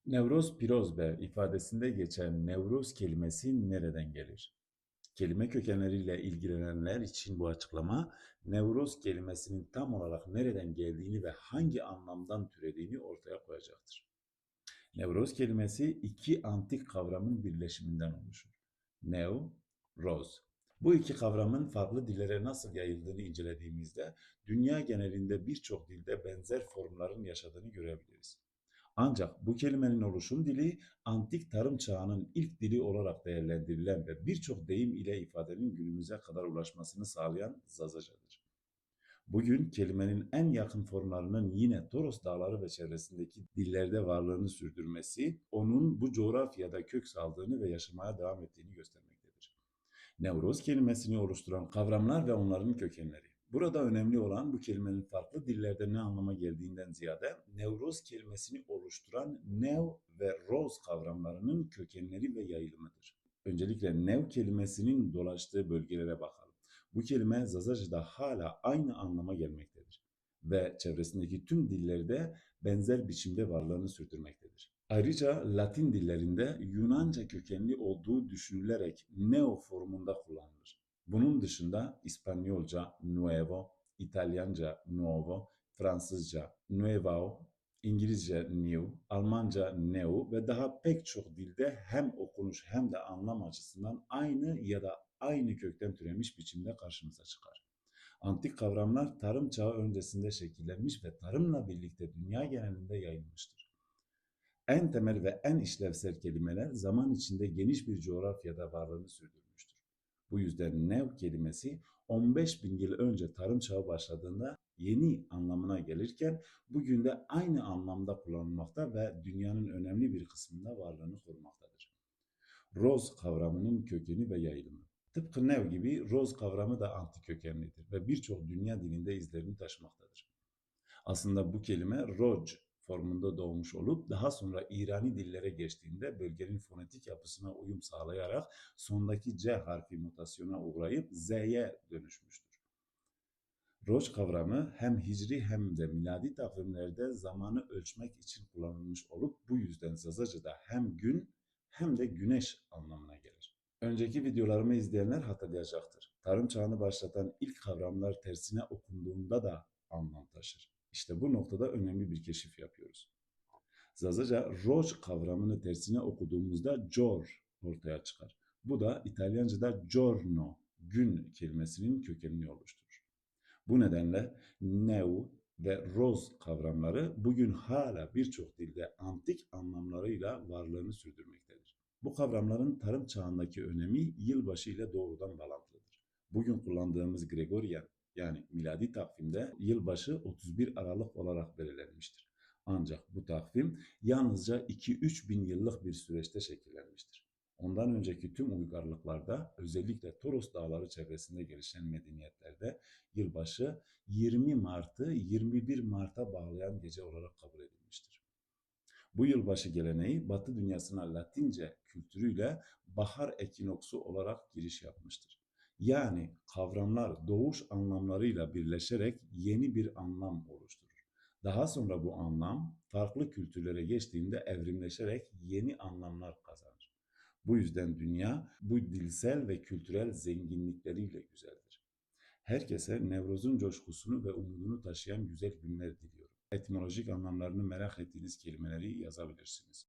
Nevroz Pirozbe ifadesinde geçen Nevroz kelimesi nereden gelir? Kelime kökenleriyle ilgilenenler için bu açıklama, Nevroz kelimesinin tam olarak nereden geldiğini ve hangi anlamdan türediğini ortaya koyacaktır. Nevroz kelimesi iki antik kavramın birleşiminden oluşur. Nev, roz. Bu iki kavramın farklı dillere nasıl yayıldığını incelediğimizde dünya genelinde birçok dilde benzer formların yaşadığını görebiliriz. Ancak bu kelimenin oluşum dili antik tarım çağının ilk dili olarak değerlendirilen ve birçok deyim ile ifadenin günümüze kadar ulaşmasını sağlayan Zazacadır. Bugün kelimenin en yakın formlarının yine Toros Dağları ve çevresindeki dillerde varlığını sürdürmesi, onun bu coğrafyada kök saldığını ve yaşamaya devam ettiğini göstermektedir. Nevroz kelimesini oluşturan kavramlar ve onların kökenleri. Burada önemli olan bu kelimenin farklı dillerde ne anlama geldiğinden ziyade nevroz kelimesini oluşturan nev ve roz kavramlarının kökenleri ve yayılımıdır. Öncelikle nev kelimesinin dolaştığı bölgelere bakalım. Bu kelime Zazacı'da hala aynı anlama gelmektedir ve çevresindeki tüm dillerde benzer biçimde varlığını sürdürmektedir. Ayrıca Latin dillerinde Yunanca kökenli olduğu düşünülerek neo formunda kullanılır. Bunun dışında İspanyolca nuevo, İtalyanca nuovo, Fransızca nuevao, İngilizce new, Almanca neu ve daha pek çok dilde hem okunuş hem de anlam açısından aynı ya da aynı kökten türemiş biçimde karşımıza çıkar. Antik kavramlar tarım çağı öncesinde şekillenmiş ve tarımla birlikte dünya genelinde yayılmıştır. En temel ve en işlevsel kelimeler zaman içinde geniş bir coğrafyada varlığını sürdürmüştür. Bu yüzden nev kelimesi 15 bin yıl önce tarım çağı başladığında yeni anlamına gelirken bugün de aynı anlamda kullanılmakta ve dünyanın önemli bir kısmında varlığını korumaktadır. Roz kavramının kökeni ve yayılımı. Tıpkı nev gibi roz kavramı da antik kökenlidir ve birçok dünya dilinde izlerini taşımaktadır. Aslında bu kelime roj formunda doğmuş olup daha sonra İrani dillere geçtiğinde bölgenin fonetik yapısına uyum sağlayarak sondaki C harfi mutasyona uğrayıp Z'ye dönüşmüştür. Roj kavramı hem hicri hem de miladi takvimlerde zamanı ölçmek için kullanılmış olup bu yüzden Zazacı'da hem gün hem de güneş anlamına gelir. Önceki videolarımı izleyenler hatırlayacaktır. Tarım çağını başlatan ilk kavramlar tersine okunduğunda da anlam taşır. İşte bu noktada önemli bir keşif yapıyoruz. Zazaca roj kavramını tersine okuduğumuzda jor ortaya çıkar. Bu da İtalyanca'da giorno, gün kelimesinin kökenini oluşturur. Bu nedenle neu ve roz kavramları bugün hala birçok dilde antik anlamlarıyla varlığını sürdürmektedir. Bu kavramların tarım çağındaki önemi yılbaşı ile doğrudan bağlantılıdır. Bugün kullandığımız Gregorian yani miladi takvimde yılbaşı 31 Aralık olarak belirlenmiştir. Ancak bu takvim yalnızca 2-3 bin yıllık bir süreçte şekillenmiştir. Ondan önceki tüm uygarlıklarda özellikle Toros Dağları çevresinde gelişen medeniyetlerde yılbaşı 20 Mart'ı 21 Mart'a bağlayan gece olarak kabul edilmiştir. Bu yılbaşı geleneği Batı dünyasına Latince kültürüyle bahar ekinoksu olarak giriş yapmıştır. Yani kavramlar doğuş anlamlarıyla birleşerek yeni bir anlam oluşturur. Daha sonra bu anlam farklı kültürlere geçtiğinde evrimleşerek yeni anlamlar kazanır. Bu yüzden dünya bu dilsel ve kültürel zenginlikleriyle güzeldir. Herkese Nevroz'un coşkusunu ve umudunu taşıyan güzel günler diliyorum. Etimolojik anlamlarını merak ettiğiniz kelimeleri yazabilirsiniz.